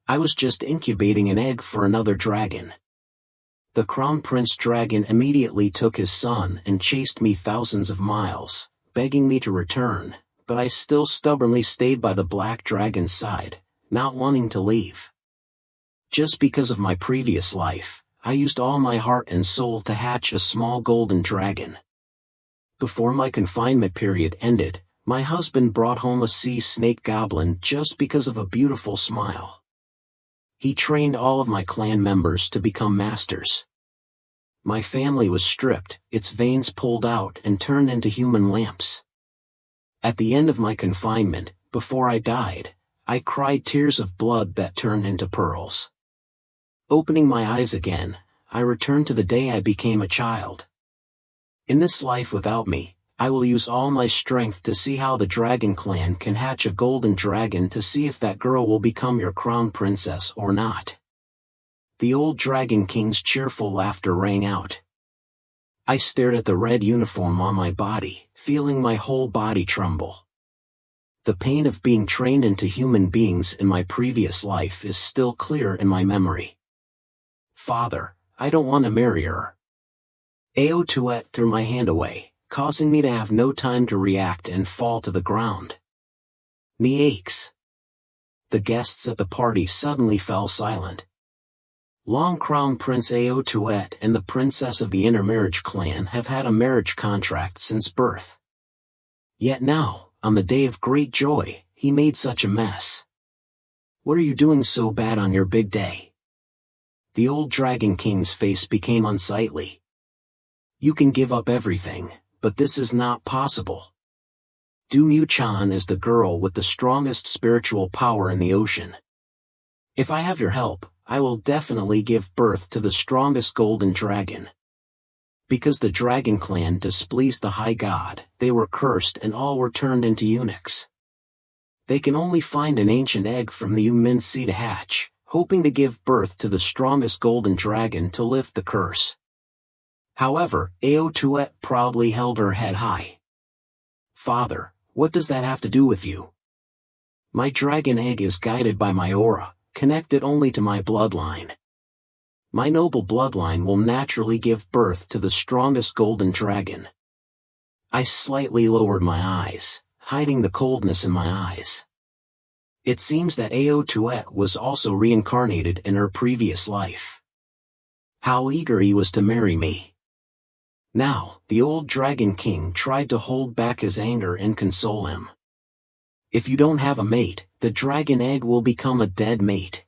I was just incubating an egg for another dragon. The Crown Prince Dragon immediately took his son and chased me thousands of miles, begging me to return, but I still stubbornly stayed by the Black Dragon's side, not wanting to leave. Just because of my previous life, I used all my heart and soul to hatch a small golden dragon. Before my confinement period ended, my husband brought home a sea snake goblin just because of a beautiful smile. He trained all of my clan members to become masters. My family was stripped, its veins pulled out and turned into human lamps. At the end of my confinement, before I died, I cried tears of blood that turned into pearls. Opening my eyes again, I returned to the day I became a child. In this life without me, I will use all my strength to see how the Dragon Clan can hatch a golden dragon to see if that girl will become your crown princess or not. The old Dragon King's cheerful laughter rang out. I stared at the red uniform on my body, feeling my whole body tremble. The pain of being trained into human beings in my previous life is still clear in my memory. Father, I don't want to marry her. Aotuet threw my hand away, causing me to have no time to react and fall to the ground. Me aches. The guests at the party suddenly fell silent. Long Crown Prince Aotuet and the princess of the intermarriage clan have had a marriage contract since birth. Yet now, on the day of great joy, he made such a mess. What are you doing so bad on your big day? The old Dragon King's face became unsightly. You can give up everything, but this is not possible. Du-Mu-Chan is the girl with the strongest spiritual power in the ocean. If I have your help, I will definitely give birth to the strongest golden dragon. Because the Dragon Clan displeased the High God, they were cursed and all were turned into eunuchs. They can only find an ancient egg from the Yumin Sea to hatch, hoping to give birth to the strongest golden dragon to lift the curse. However, Aotuet proudly held her head high. Father, what does that have to do with you? My dragon egg is guided by my aura, connected only to my bloodline. My noble bloodline will naturally give birth to the strongest golden dragon. I slightly lowered my eyes, hiding the coldness in my eyes. It seems that Aotuet was also reincarnated in her previous life. How eager he was to marry me. Now, the old Dragon King tried to hold back his anger and console him. If you don't have a mate, the dragon egg will become a dead mate.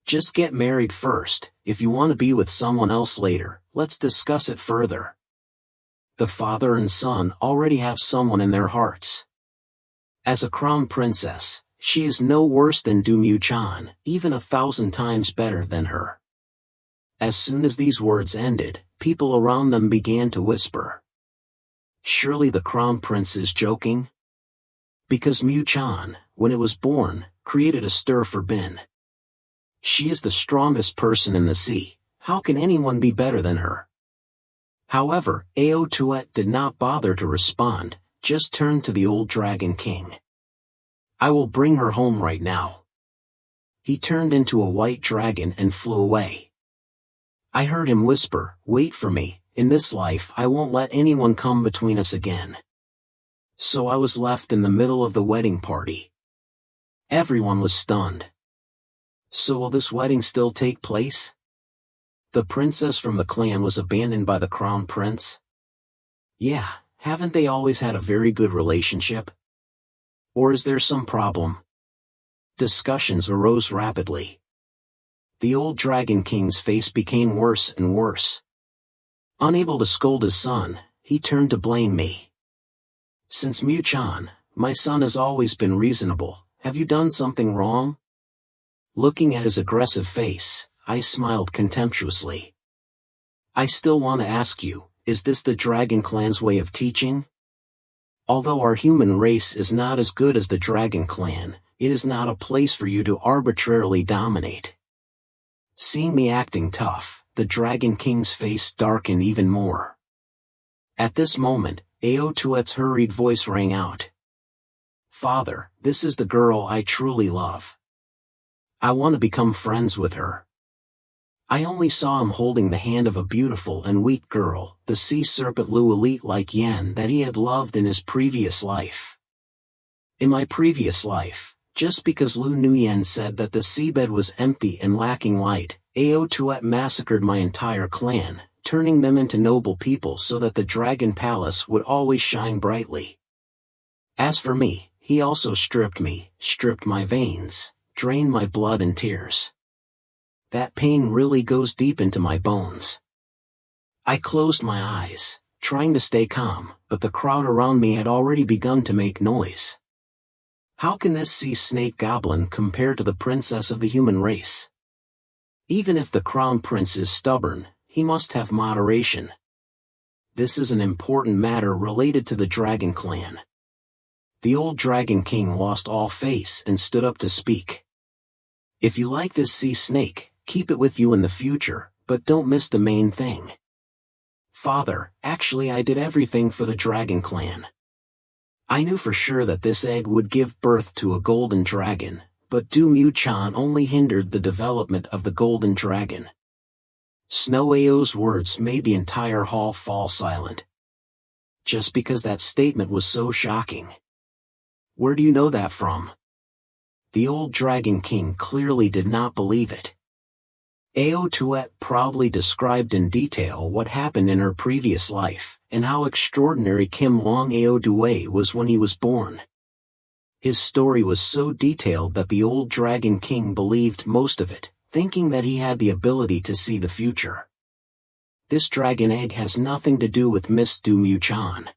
Just get married first. If you want to be with someone else later, let's discuss it further. The father and son already have someone in their hearts. As a crown princess, she is no worse than Du-Mu-Chan, even 1,000 times better than her. As soon as these words ended, people around them began to whisper. Surely the crown prince is joking? Because Mu-Chan, when it was born, created a stir for Bin. She is the strongest person in the sea, how can anyone be better than her? However, Aotuet did not bother to respond, just turned to the old Dragon King. I will bring her home right now. He turned into a white dragon and flew away. I heard him whisper, wait for me, in this life I won't let anyone come between us again. So I was left in the middle of the wedding party. Everyone was stunned. So will this wedding still take place? The princess from the clan was abandoned by the crown prince? Yeah, haven't they always had a very good relationship? Or is there some problem? Discussions arose rapidly. The old Dragon King's face became worse and worse. Unable to scold his son, he turned to blame me. Since Mu-Chan, my son has always been reasonable, have you done something wrong? Looking at his aggressive face, I smiled contemptuously. I still want to ask you, is this the Dragon Clan's way of teaching? Although our human race is not as good as the Dragon Clan, it is not a place for you to arbitrarily dominate. Seeing me acting tough, the Dragon King's face darkened even more. At this moment, Aotuet's hurried voice rang out. Father, this is the girl I truly love. I want to become friends with her. I only saw him holding the hand of a beautiful and weak girl, the sea serpent Lu Elite like Yan that he had loved in his previous life. In my previous life, just because Lu Nuyen said that the seabed was empty and lacking light, Ao Tuat massacred my entire clan, turning them into noble people so that the Dragon Palace would always shine brightly. As for me, he also stripped my veins, drained my blood and tears. That pain really goes deep into my bones. I closed my eyes, trying to stay calm, but the crowd around me had already begun to make noise. How can this sea snake goblin compare to the princess of the human race? Even if the crown prince is stubborn, he must have moderation. This is an important matter related to the Dragon Clan. The old Dragon King lost all face and stood up to speak. If you like this sea snake, keep it with you in the future, but don't miss the main thing. Father, actually I did everything for the Dragon Clan. I knew for sure that this egg would give birth to a golden dragon, but Du Mu-chan only hindered the development of the golden dragon. Snow Ao's words made the entire hall fall silent. Just because that statement was so shocking. Where do you know that from? The old Dragon King clearly did not believe it. Ao Tuat proudly described in detail what happened in her previous life, and how extraordinary Kim Long Ao Due was when he was born. His story was so detailed that the old Dragon King believed most of it, thinking that he had the ability to see the future. This dragon egg has nothing to do with Miss Du Mu-chan.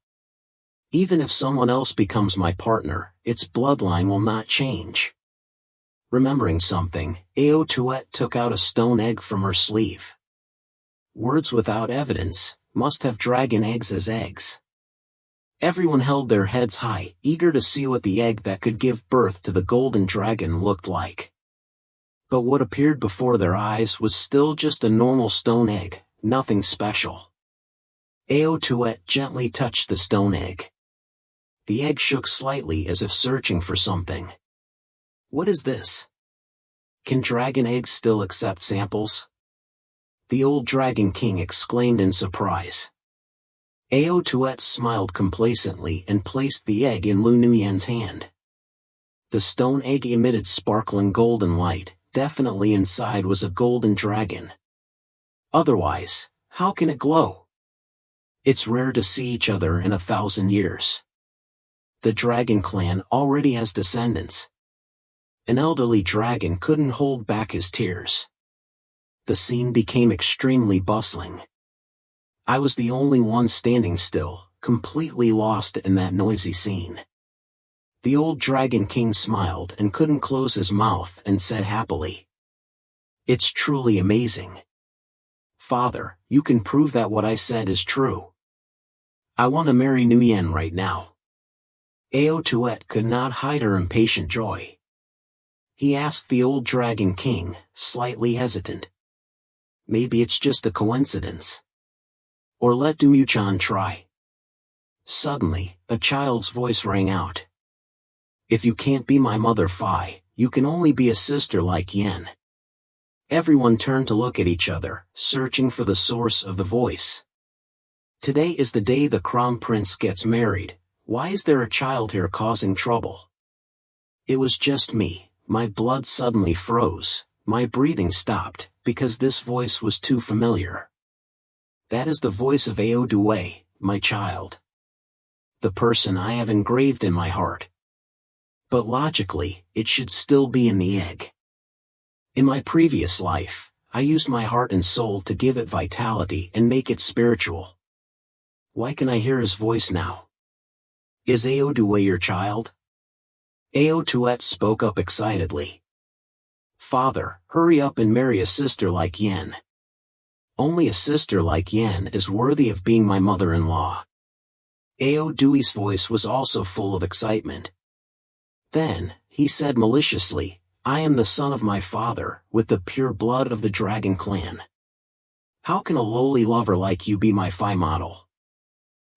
Even if someone else becomes my partner, its bloodline will not change. Remembering something, Ao Tuat took out a stone egg from her sleeve. Words without evidence must have dragon eggs as eggs. Everyone held their heads high, eager to see what the egg that could give birth to the golden dragon looked like. But what appeared before their eyes was still just a normal stone egg, nothing special. Ao Tuat gently touched the stone egg. The egg shook slightly as if searching for something. What is this? Can dragon eggs still accept samples? The old Dragon King exclaimed in surprise. Ao Tuat smiled complacently and placed the egg in Lu Nuyen's hand. The stone egg emitted sparkling golden light, definitely inside was a golden dragon. Otherwise, how can it glow? It's rare to see each other in 1,000 years. The Dragon Clan already has descendants. An elderly dragon couldn't hold back his tears. The scene became extremely bustling. I was the only one standing still, completely lost in that noisy scene. The old Dragon King smiled and couldn't close his mouth and said happily, "It's truly amazing. Father, you can prove that what I said is true. I want to marry Nuyen right now." Ao Tuat could not hide her impatient joy. He asked the old Dragon King, slightly hesitant. Maybe it's just a coincidence. Or let Du Mu-chan try. Suddenly, a child's voice rang out. If you can't be my mother Phi, you can only be a sister like Yen. Everyone turned to look at each other, searching for the source of the voice. Today is the day the crown prince gets married. Why is there a child here causing trouble? It was just me. My blood suddenly froze, my breathing stopped, because this voice was too familiar. That is the voice of Ao Due, my child. The person I have engraved in my heart. But logically, it should still be in the egg. In my previous life, I used my heart and soul to give it vitality and make it spiritual. Why can I hear his voice now? Is Ao Due your child? Ao Tuat spoke up excitedly. Father, hurry up and marry a sister like Yen. Only a sister like Yen is worthy of being my mother-in-law. Ao Due's voice was also full of excitement. Then, he said maliciously, I am the son of my father, with the pure blood of the Dragon Clan. How can a lowly lover like you be my Phi model?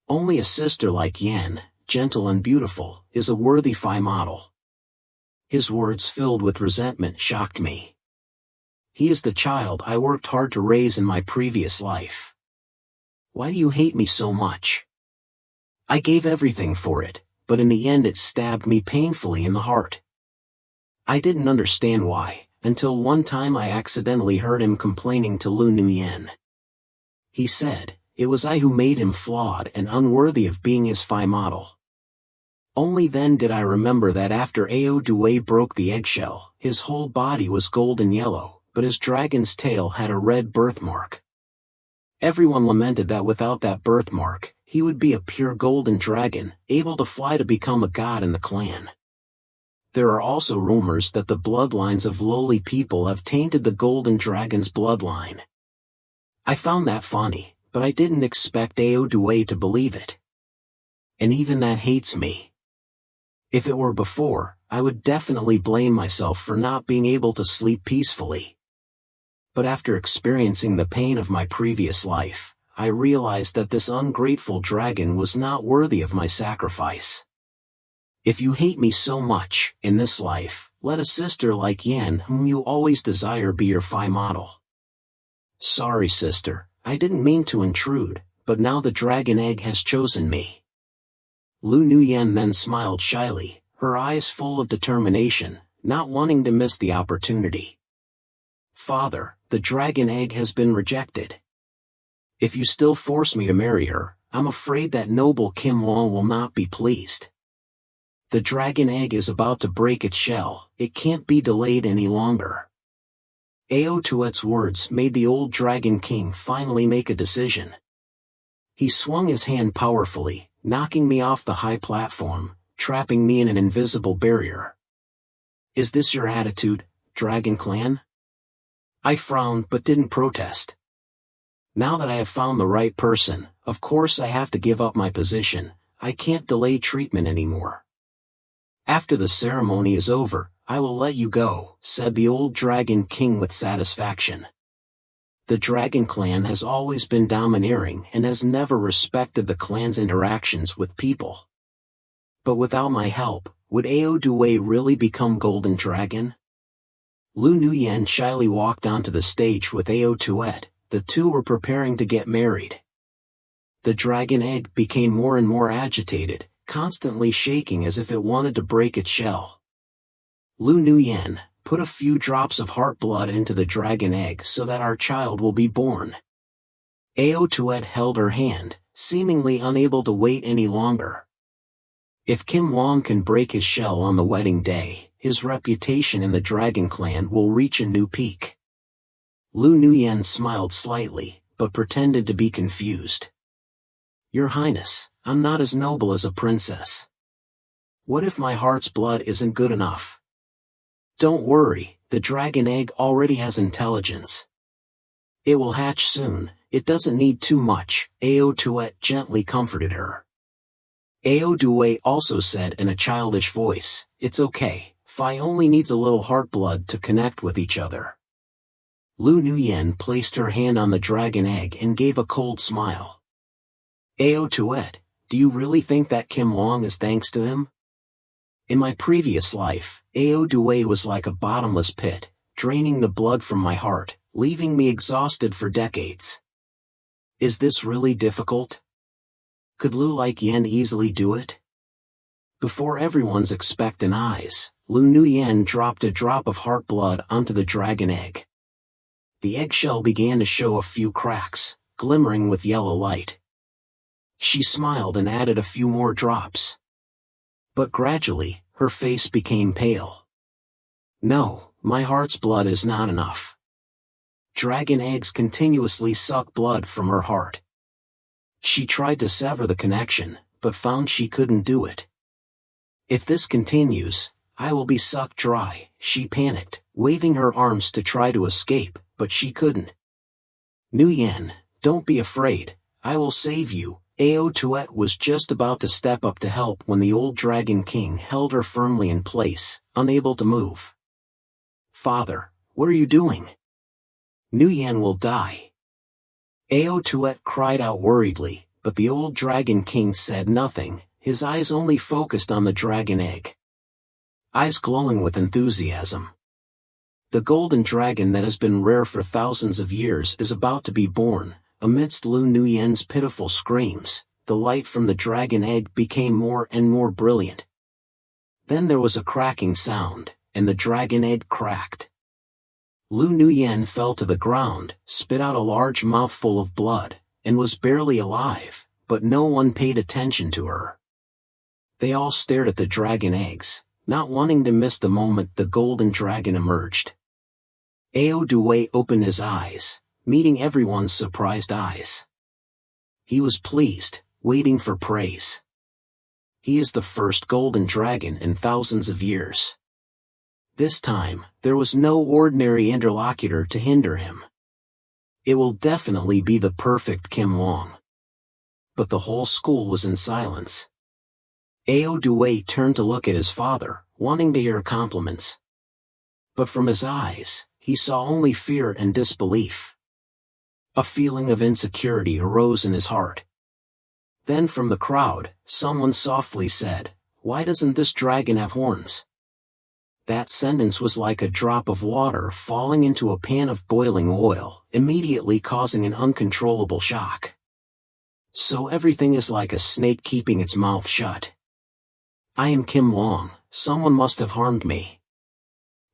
Only a sister like Yen, gentle and beautiful, is a worthy Phi model. His words filled with resentment shocked me. He is the child I worked hard to raise in my previous life. Why do you hate me so much? I gave everything for it, but in the end it stabbed me painfully in the heart. I didn't understand why, until one time I accidentally heard him complaining to Lu Nuyen. He said, it was I who made him flawed and unworthy of being his phi model. Only then did I remember that after Ao Due broke the eggshell, his whole body was golden yellow, but his dragon's tail had a red birthmark. Everyone lamented that without that birthmark, he would be a pure golden dragon, able to fly to become a god in the clan. There are also rumors that the bloodlines of lowly people have tainted the golden dragon's bloodline. I found that funny, but I didn't expect Ao Due to believe it. And even that hates me. If it were before, I would definitely blame myself for not being able to sleep peacefully. But after experiencing the pain of my previous life, I realized that this ungrateful dragon was not worthy of my sacrifice. If you hate me so much, in this life, let a sister like Yan whom you always desire be your phi model. Sorry sister, I didn't mean to intrude, but now the dragon egg has chosen me. Lu Nuyen then smiled shyly, her eyes full of determination, not wanting to miss the opportunity. Father, the dragon egg has been rejected. If you still force me to marry her, I'm afraid that noble Kim Wong will not be pleased. The dragon egg is about to break its shell, it can't be delayed any longer. Ao Tuet's words made the old Dragon King finally make a decision. He swung his hand powerfully, knocking me off the high platform, trapping me in an invisible barrier. Is this your attitude, Dragon Clan? I frowned but didn't protest. Now that I have found the right person, of course I have to give up my position, I can't delay treatment anymore. After the ceremony is over, I will let you go, said the old Dragon King with satisfaction. The Dragon Clan has always been domineering and has never respected the clan's interactions with people. But without my help, would Ao Due really become Golden Dragon? Lu Nuyen shyly walked onto the stage with Ao Tuet, the two were preparing to get married. The dragon egg became more and more agitated, constantly shaking as if it wanted to break its shell. Lu Nuyen, put a few drops of heart blood into the dragon egg so that our child will be born. Ao Tuet held her hand, seemingly unable to wait any longer. If Kim Wong can break his shell on the wedding day, his reputation in the Dragon Clan will reach a new peak. Lu Nuyen smiled slightly, but pretended to be confused. Your Highness, I'm not as noble as a princess. What if my heart's blood isn't good enough? Don't worry, the dragon egg already has intelligence. It will hatch soon, it doesn't need too much, Ao Tuet gently comforted her. Ao Due also said in a childish voice, it's okay, Phi only needs a little heart blood to connect with each other. Lu Nuyen placed her hand on the dragon egg and gave a cold smile. Ao Tuet, do you really think that Kim Wong is thanks to him? In my previous life, Ao Due was like a bottomless pit, draining the blood from my heart, leaving me exhausted for decades. Is this really difficult? Could Lu like Yen easily do it? Before everyone's expectant eyes, Lu Nuyen dropped a drop of heart blood onto the dragon egg. The eggshell began to show a few cracks, glimmering with yellow light. She smiled and added a few more drops. But gradually, her face became pale. No, my heart's blood is not enough. Dragon eggs continuously suck blood from her heart. She tried to sever the connection, but found she couldn't do it. If this continues, I will be sucked dry, she panicked, waving her arms to try to escape, but she couldn't. Nuyen, don't be afraid, I will save you. Ao Tuet was just about to step up to help when the old Dragon King held her firmly in place, unable to move. Father, what are you doing? Nuyen will die. Ao Tuet cried out worriedly, but the old Dragon King said nothing, his eyes only focused on the dragon egg. eyes glowing with enthusiasm. The golden dragon that has been rare for thousands of years is about to be born. Amidst Lu Nuyen's pitiful screams, the light from the dragon egg became more and more brilliant. Then there was a cracking sound, and the dragon egg cracked. Lu Nuyen fell to the ground, spit out a large mouthful of blood, and was barely alive, but no one paid attention to her. They all stared at the dragon eggs, not wanting to miss the moment the golden dragon emerged. Ao Due opened his eyes, meeting everyone's surprised eyes. He was pleased, waiting for praise. He is the first golden dragon in thousands of years. This time, there was no ordinary interlocutor to hinder him. It will definitely be the perfect Kim Wong. But the whole school was in silence. Ao Due turned to look at his father, wanting to hear compliments. But from his eyes, he saw only fear and disbelief. A feeling of insecurity arose in his heart. Then from the crowd, someone softly said, "Why doesn't this dragon have horns?" That sentence was like a drop of water falling into a pan of boiling oil, immediately causing an uncontrollable shock. So everything is like a snake keeping its mouth shut. I am Kim Wong, someone must have harmed me.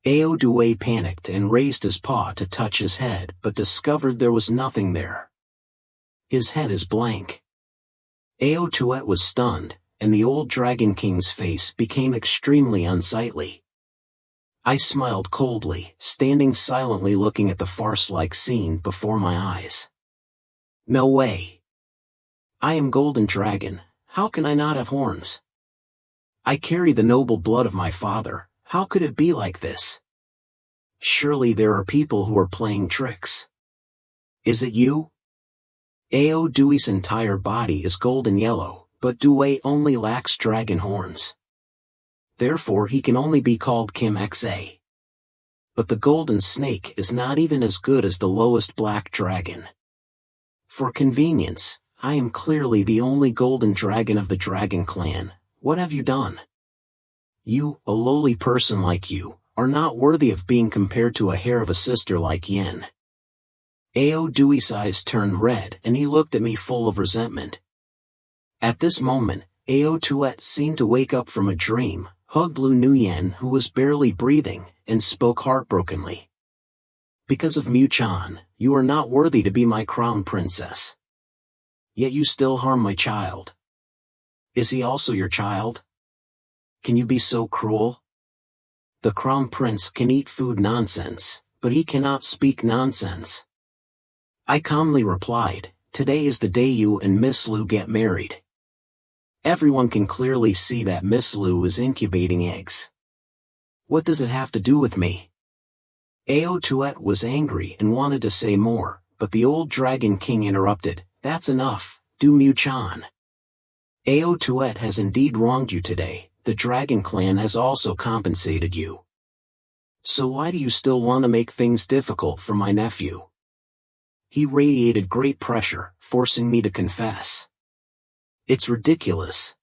Ao Due panicked and raised his paw to touch his head but discovered there was nothing there. His head is blank. Ao Tuet was stunned, and the old Dragon King's face became extremely unsightly. I smiled coldly, standing silently looking at the farce-like scene before my eyes. No way. I am Golden Dragon, how can I not have horns? I carry the noble blood of my father, how could it be like this? Surely there are people who are playing tricks. Is it you? Ao Due's entire body is golden yellow, but Due only lacks dragon horns. Therefore he can only be called Kim Xa. But the golden snake is not even as good as the lowest black dragon. For convenience, I am clearly the only golden dragon of the dragon clan. What have you done? You, a lowly person like you, are not worthy of being compared to a hair of a sister like Yin. Ao Due's eyes turned red and he looked at me full of resentment. At this moment, Ao Tuet seemed to wake up from a dream, hugged Lu Nuyen who was barely breathing, and spoke heartbrokenly. Because of Mu Chan, you are not worthy to be my crown princess. Yet you still harm my child. Is he also your child? Can you be so cruel? The crown prince can eat food nonsense, but he cannot speak nonsense. I calmly replied, today is the day you and Miss Lu get married. Everyone can clearly see that Miss Lu is incubating eggs. What does it have to do with me? Ao Tuet was angry and wanted to say more, but the old Dragon King interrupted, that's enough, Du Mu Chan. Ao Tuet has indeed wronged you today, the Dragon Clan has also compensated you. So why do you still want to make things difficult for my nephew? He radiated great pressure, forcing me to confess. It's ridiculous.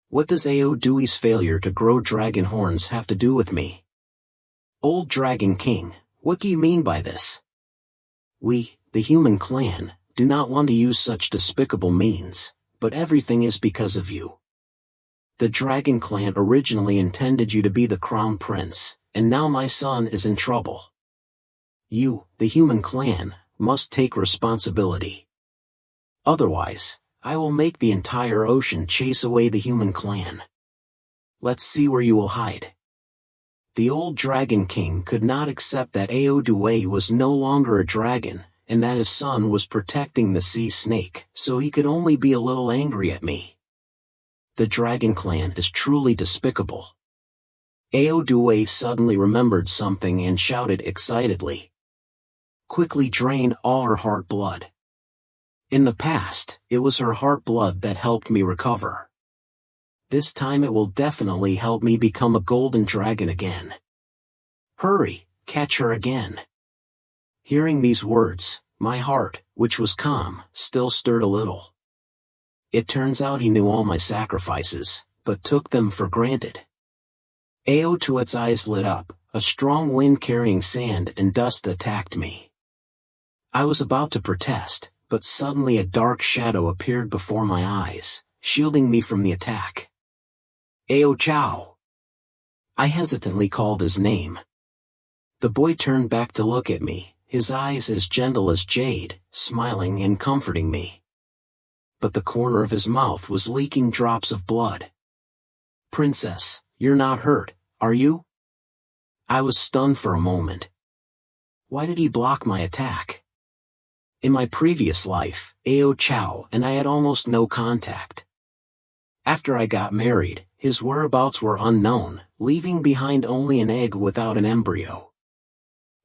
What does Ao Due's failure to grow dragon horns have to do with me? Old Dragon King, what do you mean by this? We, the human clan, do not want to use such despicable means, but everything is because of you. The Dragon Clan originally intended you to be the crown prince, and now my son is in trouble. You, the human clan, must take responsibility. Otherwise, I will make the entire ocean chase away the human clan. Let's see where you will hide. The old Dragon King could not accept that Ao Due was no longer a dragon, and that his son was protecting the sea snake, so he could only be a little angry at me. The Dragon Clan is truly despicable. Ao Due suddenly remembered something and shouted excitedly. Quickly drain all her heart blood. In the past, it was her heart blood that helped me recover. This time it will definitely help me become a golden dragon again. Hurry, catch her again. Hearing these words, my heart, which was calm, still stirred a little. It turns out he knew all my sacrifices, but took them for granted. Aotuet's eyes lit up, a strong wind carrying sand and dust attacked me. I was about to protest, but suddenly a dark shadow appeared before my eyes, shielding me from the attack. Ao Chow! I hesitantly called his name. The boy turned back to look at me, his eyes as gentle as jade, smiling and comforting me. But the corner of his mouth was leaking drops of blood. Princess, you're not hurt, are you? I was stunned for a moment. Why did he block my attack? In my previous life, Ao Chow and I had almost no contact. After I got married, his whereabouts were unknown, leaving behind only an egg without an embryo.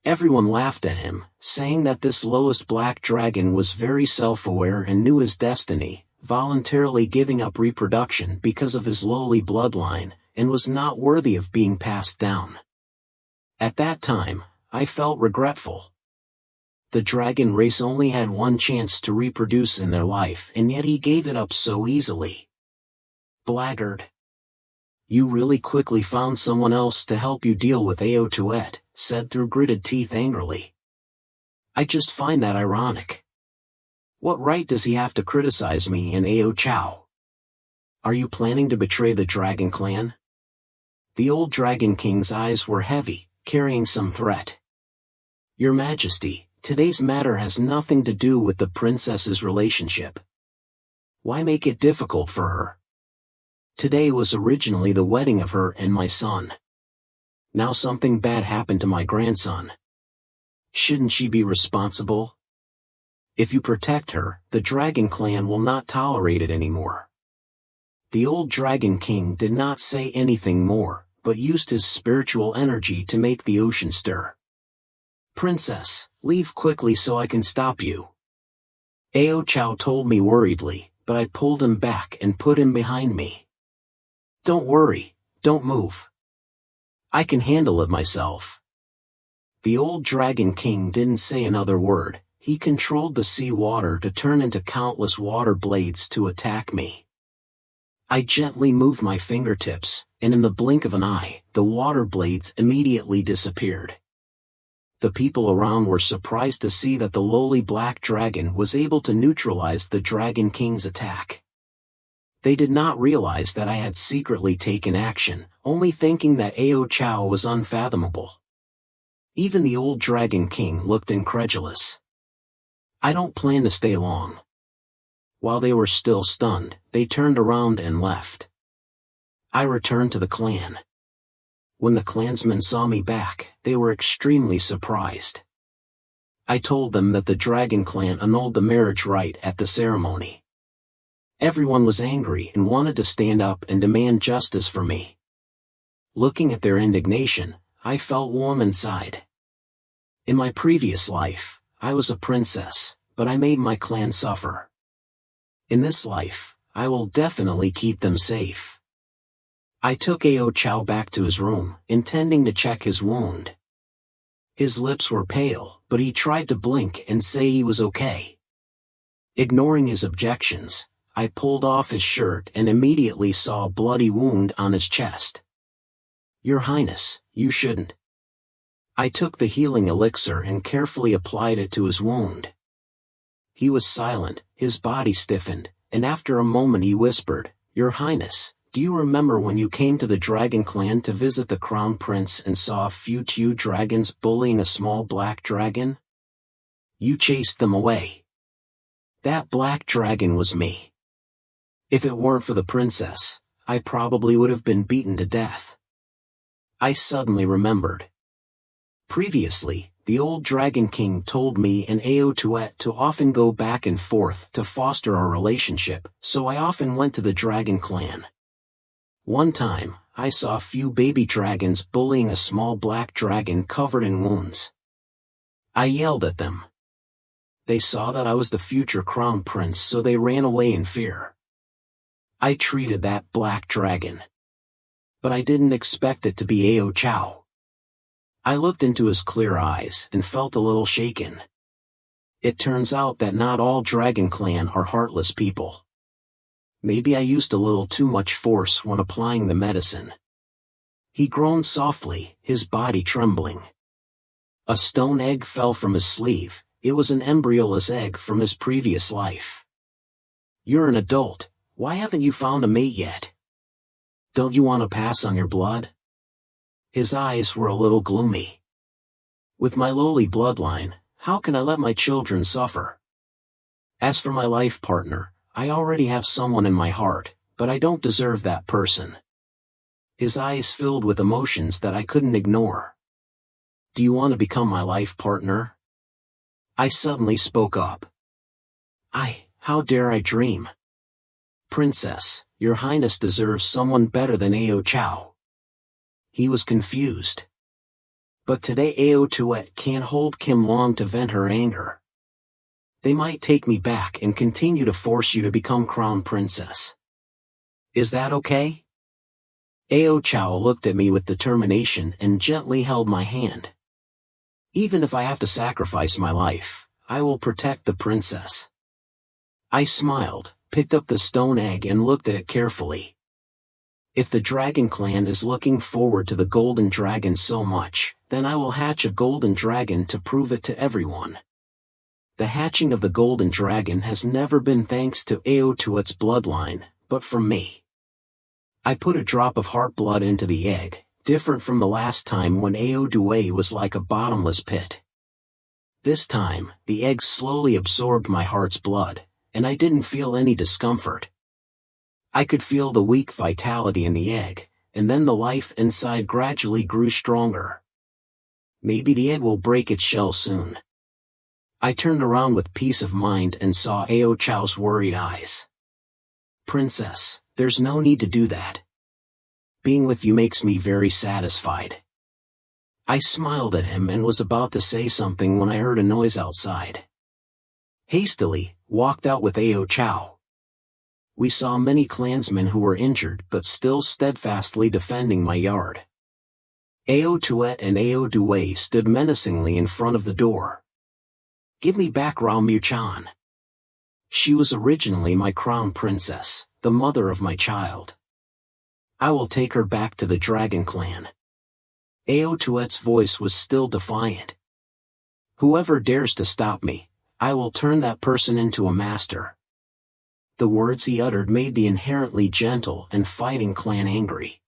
Everyone laughed at him, saying that this lowest black dragon was very self-aware and knew his destiny, voluntarily giving up reproduction because of his lowly bloodline, and was not worthy of being passed down. At that time, I felt regretful. The dragon race only had one chance to reproduce in their life, and yet he gave it up so easily. Blackguard. You really quickly found someone else to help you deal with Aotuet, said through gritted teeth angrily. I just find that ironic. What right does he have to criticize me and Ao Chow? Are you planning to betray the Dragon Clan? The old Dragon King's eyes were heavy, carrying some threat. Your Majesty, today's matter has nothing to do with the princess's relationship. Why make it difficult for her? Today was originally the wedding of her and my son. Now something bad happened to my grandson. Shouldn't she be responsible? If you protect her, the Dragon Clan will not tolerate it anymore. The old Dragon King did not say anything more, but used his spiritual energy to make the ocean stir. Princess, leave quickly so I can stop you. Ao Chow told me worriedly, but I pulled him back and put him behind me. Don't worry, don't move. I can handle it myself. The old Dragon King didn't say another word. He controlled the sea water to turn into countless water blades to attack me. I gently moved my fingertips, and in the blink of an eye, the water blades immediately disappeared. The people around were surprised to see that the lowly black dragon was able to neutralize the Dragon King's attack. They did not realize that I had secretly taken action, only thinking that Ao Chow was unfathomable. Even the old Dragon King looked incredulous. I don't plan to stay long. While they were still stunned, they turned around and left. I returned to the clan. When the clansmen saw me back, they were extremely surprised. I told them that the Dragon Clan annulled the marriage rite at the ceremony. Everyone was angry and wanted to stand up and demand justice for me. Looking at their indignation, I felt warm inside. In my previous life, I was a princess, but I made my clan suffer. In this life, I will definitely keep them safe. I took Ao Chow back to his room, intending to check his wound. His lips were pale, but he tried to blink and say he was okay. Ignoring his objections, I pulled off his shirt and immediately saw a bloody wound on his chest. Your Highness, you shouldn't. I took the healing elixir and carefully applied it to his wound. He was silent, his body stiffened, and after a moment he whispered, Your Highness, do you remember when you came to the Dragon Clan to visit the Crown Prince and saw a few Tew dragons bullying a small black dragon? You chased them away. That black dragon was me. If it weren't for the princess, I probably would have been beaten to death. I suddenly remembered. Previously, the old Dragon King told me and Aotuet to often go back and forth to foster our relationship, so I often went to the Dragon Clan. One time, I saw a few baby dragons bullying a small black dragon covered in wounds. I yelled at them. They saw that I was the future crown prince, so they ran away in fear. I treated that black dragon. But I didn't expect it to be Ao Chow. I looked into his clear eyes and felt a little shaken. It turns out that not all Dragon Clan are heartless people. Maybe I used a little too much force when applying the medicine. He groaned softly, his body trembling. A stone egg fell from his sleeve. It was an embryoless egg from his previous life. You're an adult. Why haven't you found a mate yet? Don't you want to pass on your blood? His eyes were a little gloomy. With my lowly bloodline, how can I let my children suffer? As for my life partner, I already have someone in my heart, but I don't deserve that person. His eyes filled with emotions that I couldn't ignore. Do you want to become my life partner? I suddenly spoke up. How dare I dream? Princess, your highness deserves someone better than Ao Chow. He was confused. But today Ao Tuet can't hold Kim long to vent her anger. They might take me back and continue to force you to become crown princess. Is that okay? Ao Chow looked at me with determination and gently held my hand. Even if I have to sacrifice my life, I will protect the princess. I smiled, picked up the stone egg and looked at it carefully. If the dragon clan is looking forward to the golden dragon so much, then I will hatch a golden dragon to prove it to everyone. The hatching of the golden dragon has never been thanks to Ao Tuet's bloodline, but from me. I put a drop of heart blood into the egg, different from the last time when Ao Due was like a bottomless pit. This time, the egg slowly absorbed my heart's blood, and I didn't feel any discomfort. I could feel the weak vitality in the egg, and then the life inside gradually grew stronger. Maybe the egg will break its shell soon. I turned around with peace of mind and saw Ao Chow's worried eyes. Princess, there's no need to do that. Being with you makes me very satisfied. I smiled at him and was about to say something when I heard a noise outside. Hastily, walked out with Ao Chow. We saw many clansmen who were injured but still steadfastly defending my yard. Ao Tuet and Ao Due stood menacingly in front of the door. Give me back Rao Mu-chan. She was originally my crown princess, the mother of my child. I will take her back to the Dragon Clan. Ao Tuet's voice was still defiant. Whoever dares to stop me, I will turn that person into a master. The words he uttered made the inherently gentle and fighting clan angry.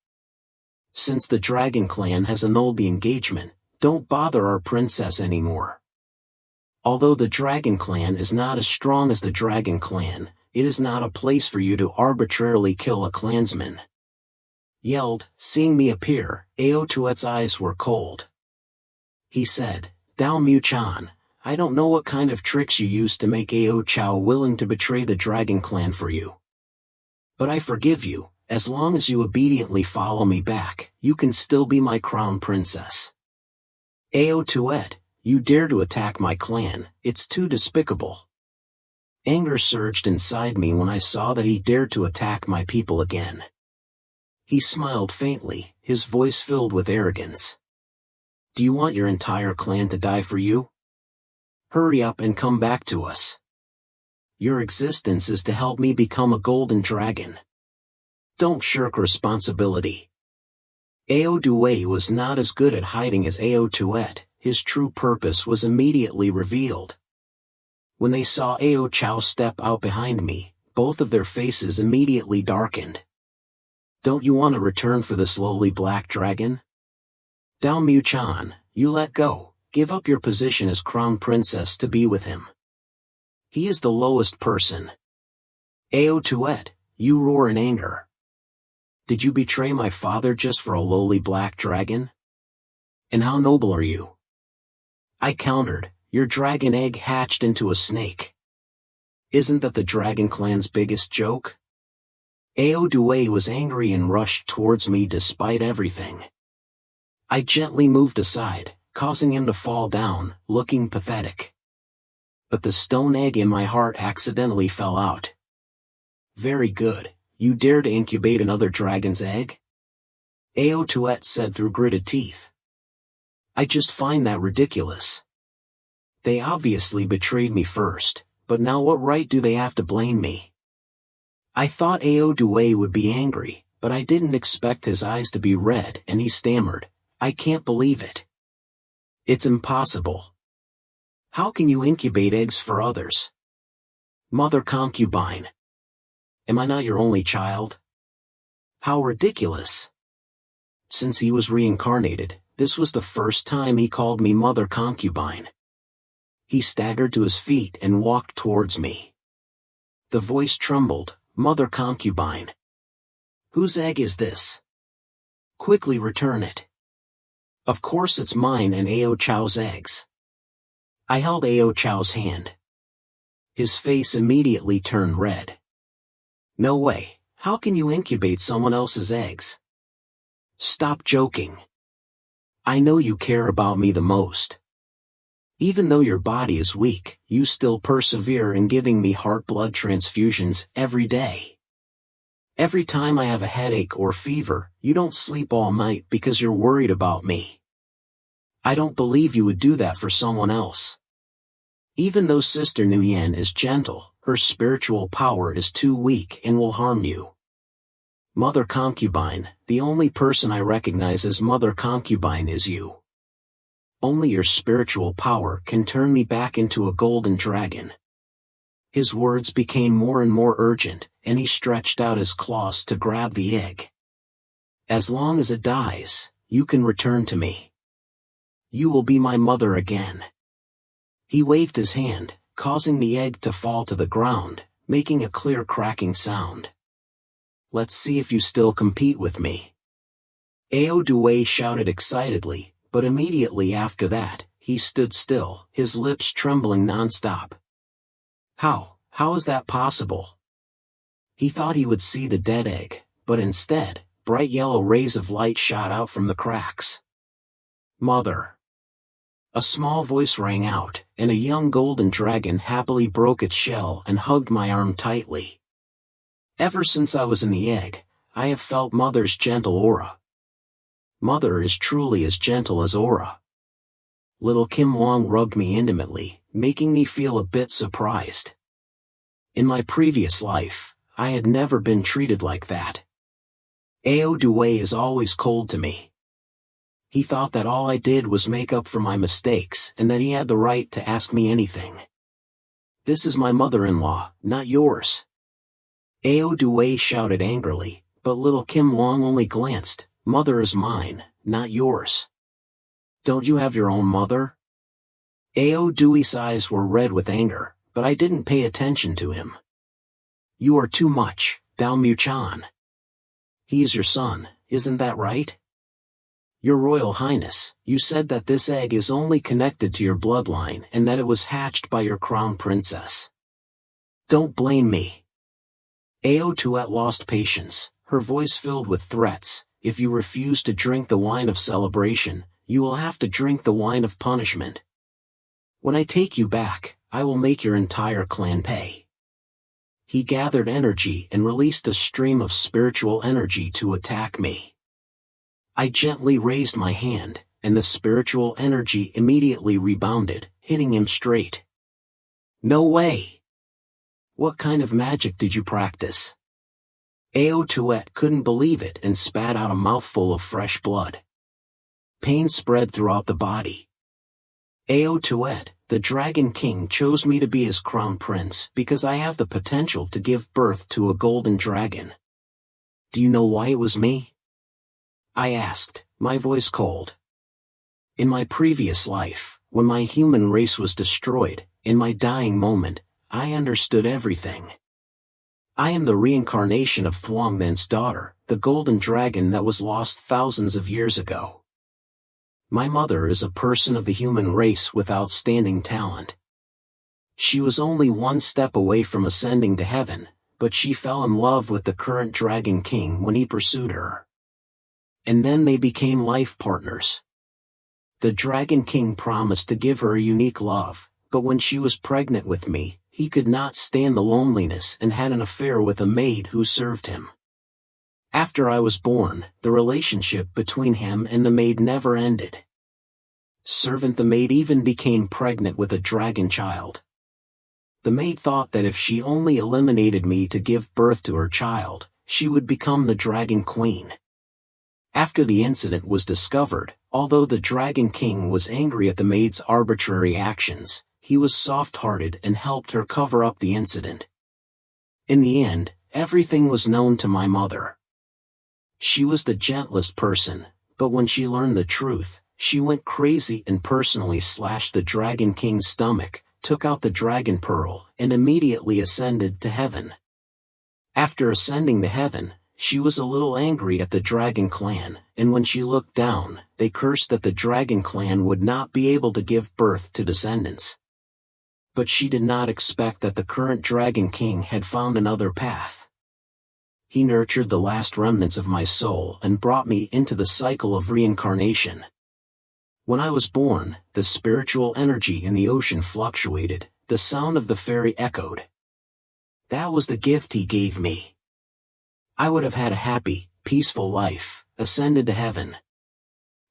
Since the Dragon Clan has annulled the engagement, don't bother our princess anymore. Although the Dragon Clan is not as strong as the Dragon Clan, it is not a place for you to arbitrarily kill a clansman. Yelled, seeing me appear, Ao Tuet's eyes were cold. He said, Dao Mu-chan, I don't know what kind of tricks you used to make Ao Chow willing to betray the Dragon Clan for you. But I forgive you, as long as you obediently follow me back, you can still be my crown princess. Ao Tuet, you dare to attack my clan, it's too despicable. Anger surged inside me when I saw that he dared to attack my people again. He smiled faintly, his voice filled with arrogance. Do you want your entire clan to die for you? Hurry up and come back to us. Your existence is to help me become a golden dragon. Don't shirk responsibility. Ao Due was not as good at hiding as Ao Tuet, his true purpose was immediately revealed. When they saw Ao Chow step out behind me, both of their faces immediately darkened. Don't you want to return for this lowly black dragon? Dao Mu-chan, you let go, give up your position as crown princess to be with him. He is the lowest person. Ao Tuet, you roar in anger. Did you betray my father just for a lowly black dragon? And how noble are you? I countered, your dragon egg hatched into a snake. Isn't that the Dragon Clan's biggest joke? Ao Due was angry and rushed towards me despite everything. I gently moved aside, causing him to fall down, looking pathetic. But the stone egg in my heart accidentally fell out. Very good, you dare to incubate another dragon's egg? Ao Tuet said through gritted teeth. I just find that ridiculous. They obviously betrayed me first, but now what right do they have to blame me? I thought Ao Due would be angry, but I didn't expect his eyes to be red, and he stammered, "I can't believe it. It's impossible. How can you incubate eggs for others? Mother concubine. Am I not your only child? How ridiculous." Since he was reincarnated, this was the first time he called me mother concubine. He staggered to his feet and walked towards me. The voice trembled, "Mother concubine. Whose egg is this? Quickly return it." "Of course it's mine and Ao Chow's eggs." I held Ao Chow's hand. His face immediately turned red. "No way, how can you incubate someone else's eggs? Stop joking. I know you care about me the most. Even though your body is weak, you still persevere in giving me heart blood transfusions every day. Every time I have a headache or fever, you don't sleep all night because you're worried about me. I don't believe you would do that for someone else. Even though Sister Nguyen is gentle, her spiritual power is too weak and will harm you. Mother concubine, the only person I recognize as mother concubine is you. Only your spiritual power can turn me back into a golden dragon." His words became more and more urgent, and he stretched out his claws to grab the egg. "As long as it dies, you can return to me. You will be my mother again." He waved his hand, causing the egg to fall to the ground, making a clear cracking sound. "Let's see if you still compete with me." Ao Due shouted excitedly, but immediately after that, he stood still, his lips trembling non-stop. How is that possible?" He thought he would see the dead egg, but instead, bright yellow rays of light shot out from the cracks. "Mother." A small voice rang out, and a young golden dragon happily broke its shell and hugged my arm tightly. Ever since I was in the egg, I have felt Mother's gentle aura. Mother is truly as gentle as aura. Little Kim Wong rubbed me intimately, making me feel a bit surprised. In my previous life, I had never been treated like that. Ao Due is always cold to me. He thought that all I did was make up for my mistakes and that he had the right to ask me anything. "This is my mother-in-law, not yours." Ao Due shouted angrily, but little Kim Wong only glanced. "Mother is mine, not yours. Don't you have your own mother?" Ao Due's eyes were red with anger, but I didn't pay attention to him. "You are too much, Dao Mu-chan. He is your son, isn't that right? Your Royal Highness, you said that this egg is only connected to your bloodline and that it was hatched by your crown princess. Don't blame me." Ao Tuet lost patience, her voice filled with threats. "If you refuse to drink the wine of celebration, you will have to drink the wine of punishment. When I take you back, I will make your entire clan pay." He gathered energy and released a stream of spiritual energy to attack me. I gently raised my hand, and the spiritual energy immediately rebounded, hitting him straight. "No way! What kind of magic did you practice?" Ao Tuet couldn't believe it and spat out a mouthful of fresh blood. Pain spread throughout the body. "Ao Tuet, the Dragon King chose me to be his crown prince because I have the potential to give birth to a golden dragon. Do you know why it was me?" I asked, my voice cold. "In my previous life, when my human race was destroyed, in my dying moment, I understood everything. I am the reincarnation of Thuongmen's daughter, the golden dragon that was lost thousands of years ago. My mother is a person of the human race with outstanding talent. She was only one step away from ascending to heaven, but she fell in love with the current Dragon King when he pursued her. And then they became life partners. The Dragon King promised to give her a unique love, but when she was pregnant with me, he could not stand the loneliness and had an affair with a maid who served him. After I was born, the relationship between him and the maid never ended. The maid even became pregnant with a dragon child. The maid thought that if she only eliminated me to give birth to her child, she would become the Dragon Queen. After the incident was discovered, although the Dragon King was angry at the maid's arbitrary actions, he was soft-hearted and helped her cover up the incident. In the end, everything was known to my mother. She was the gentlest person, but when she learned the truth, she went crazy and personally slashed the Dragon King's stomach, took out the dragon pearl, and immediately ascended to heaven. After ascending to heaven, she was a little angry at the Dragon Clan, and when she looked down, they cursed that the Dragon Clan would not be able to give birth to descendants. But she did not expect that the current Dragon King had found another path. He nurtured the last remnants of my soul and brought me into the cycle of reincarnation. When I was born, the spiritual energy in the ocean fluctuated, the sound of the fairy echoed. That was the gift he gave me. I would have had a happy, peaceful life, ascended to heaven.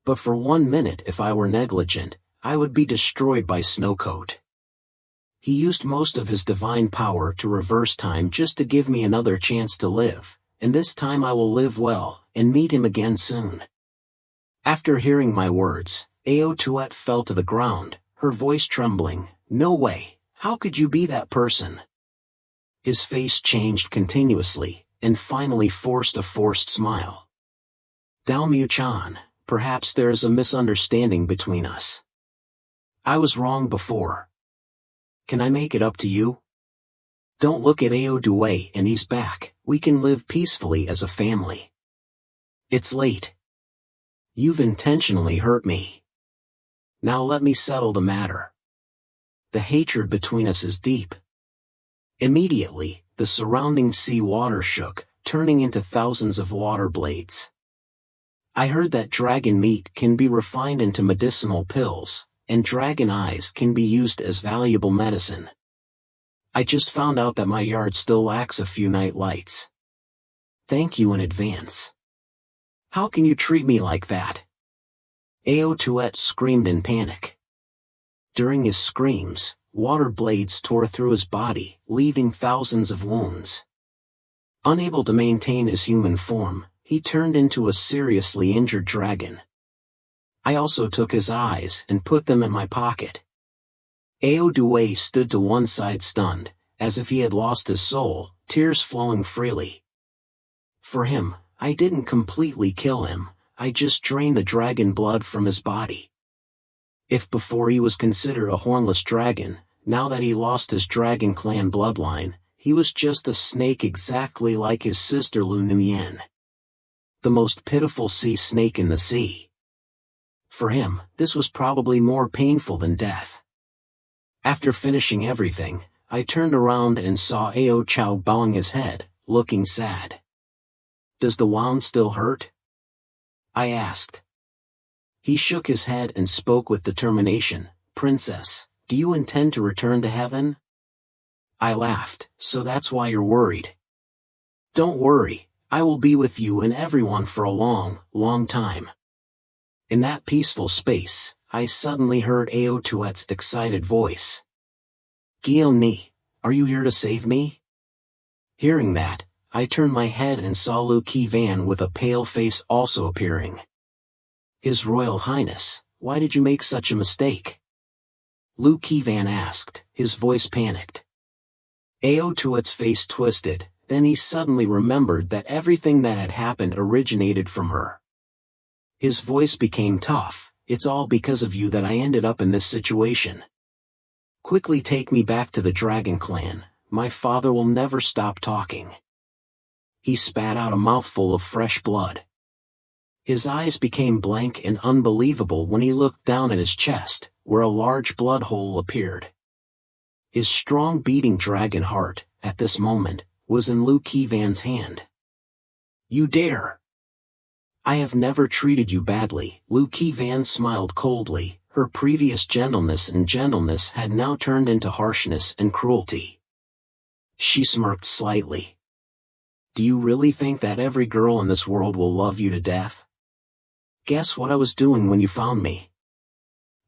But for 1 minute if I were negligent, I would be destroyed by Snowcoat. He used most of his divine power to reverse time just to give me another chance to live, and this time I will live well, and meet him again soon. After hearing my words, Aotuet fell to the ground, her voice trembling. No way, how could you be that person? His face changed continuously, and finally forced a forced smile. Dao Mu-chan, perhaps there is a misunderstanding between us. I was wrong before. Can I make it up to you? Don't look at Aoduwei and he's back, we can live peacefully as a family. It's late. You've intentionally hurt me. Now let me settle the matter. The hatred between us is deep. Immediately, the surrounding sea water shook, turning into thousands of water blades. I heard that dragon meat can be refined into medicinal pills, and dragon eyes can be used as valuable medicine. I just found out that my yard still lacks a few night lights. Thank you in advance. How can you treat me like that? Aotuet screamed in panic. During his screams, water blades tore through his body, leaving thousands of wounds. Unable to maintain his human form, he turned into a seriously injured dragon. I also took his eyes and put them in my pocket. Aoduwei stood to one side stunned, as if he had lost his soul, tears flowing freely. For him, I didn't completely kill him, I just drained the dragon blood from his body. If before he was considered a hornless dragon, now that he lost his Dragon Clan bloodline, he was just a snake exactly like his sister Lu Nuyen. The most pitiful sea snake in the sea. For him, this was probably more painful than death. After finishing everything, I turned around and saw Ao Chao bowing his head, looking sad. Does the wound still hurt? I asked. He shook his head and spoke with determination. Princess, do you intend to return to heaven? I laughed. So that's why you're worried. Don't worry, I will be with you and everyone for a long, long time. In that peaceful space, I suddenly heard Aotuet's excited voice. Gyeon-ni, are you here to save me? Hearing that, I turned my head and saw Lu Ki-van with a pale face also appearing. His Royal Highness, why did you make such a mistake? Lu Ki-van asked, his voice panicked. Aotuet's face twisted, then he suddenly remembered that everything that had happened originated from her. His voice became tough. It's all because of you that I ended up in this situation. Quickly take me back to the Dragon Clan, my father will never stop talking. He spat out a mouthful of fresh blood. His eyes became blank and unbelievable when he looked down at his chest, where a large blood hole appeared. His strong beating dragon heart, at this moment, was in Lu Ki-van's hand. You dare! I have never treated you badly. Lu Ki-van smiled coldly, her previous gentleness had now turned into harshness and cruelty. She smirked slightly. Do you really think that every girl in this world will love you to death? Guess what I was doing when you found me?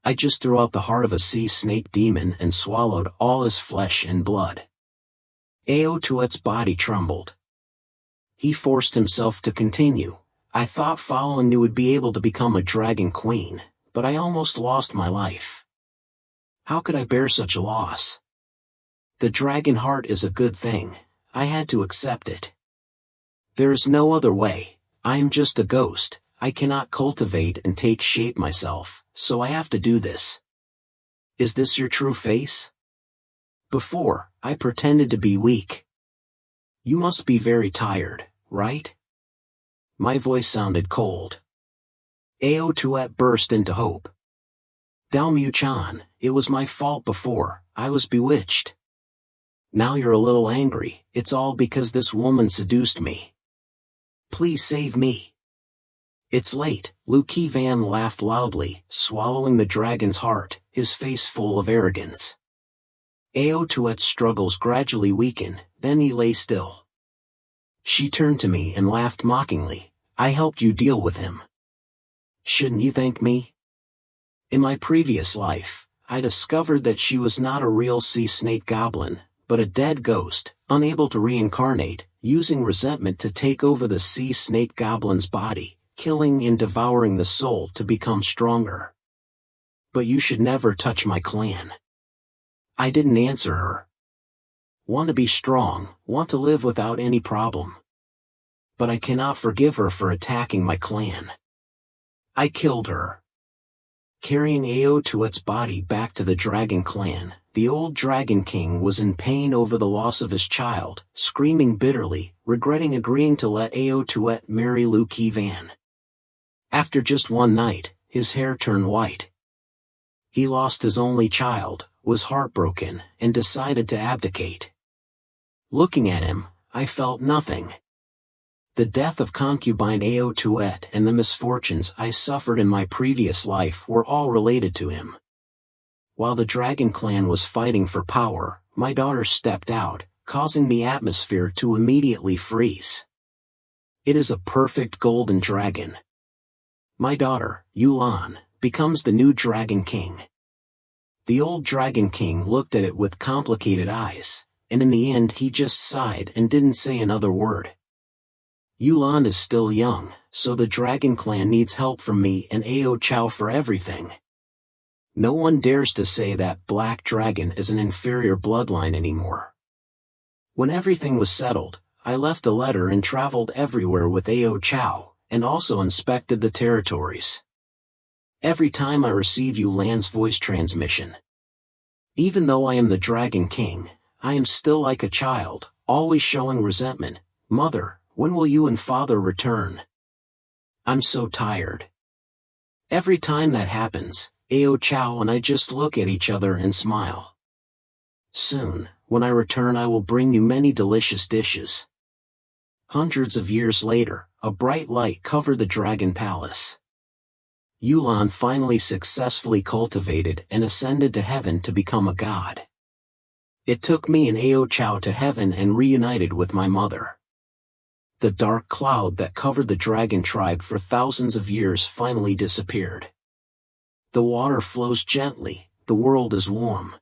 I just threw out the heart of a sea snake demon and swallowed all his flesh and blood. Aotuet's body trembled. He forced himself to continue. I thought following you would be able to become a dragon queen, but I almost lost my life. How could I bear such a loss? The dragon heart is a good thing. I had to accept it. There is no other way. I am just a ghost. I cannot cultivate and take shape myself, so I have to do this. Is this your true face? Before, I pretended to be weak. You must be very tired, right? My voice sounded cold. Ao Tuet burst into hope. Dao Mu-chan, it was my fault before, I was bewitched. Now you're a little angry, it's all because this woman seduced me. Please save me. It's late, Lu Van laughed loudly, swallowing the dragon's heart, his face full of arrogance. Ao Tuet's struggles gradually weakened, then he lay still. She turned to me and laughed mockingly. I helped you deal with him. Shouldn't you thank me? In my previous life, I discovered that she was not a real sea snake goblin, but a dead ghost, unable to reincarnate, using resentment to take over the sea snake goblin's body, killing and devouring the soul to become stronger. But you should never touch my clan. I didn't answer her. Want to be strong, want to live without any problem. But I cannot forgive her for attacking my clan. I killed her. Carrying Ao Tuet's body back to the dragon clan, the old dragon king was in pain over the loss of his child, screaming bitterly, regretting agreeing to let Ao Tuet marry Lu Van. After just one night, his hair turned white. He lost his only child, was heartbroken, and decided to abdicate. Looking at him, I felt nothing. The death of concubine Ao Tuet and the misfortunes I suffered in my previous life were all related to him. While the dragon clan was fighting for power, my daughter stepped out, causing the atmosphere to immediately freeze. It is a perfect golden dragon. My daughter, Yulan, becomes the new dragon king. The old dragon king looked at it with complicated eyes, and in the end he just sighed and didn't say another word. Yulan is still young, so the dragon clan needs help from me and Ao Chow for everything. No one dares to say that Black Dragon is an inferior bloodline anymore. When everything was settled, I left a letter and traveled everywhere with Ao Chow, and also inspected the territories. Every time I receive Yulan's voice transmission. Even though I am the Dragon King, I am still like a child, always showing resentment. Mother, when will you and father return? I'm so tired. Every time that happens, Ao Chow and I just look at each other and smile. Soon, when I return I will bring you many delicious dishes. Hundreds of years later, a bright light covered the Dragon Palace. Yulan finally successfully cultivated and ascended to heaven to become a god. It took me and Ao Chow to heaven and reunited with my mother. The dark cloud that covered the dragon tribe for thousands of years finally disappeared. The water flows gently, the world is warm.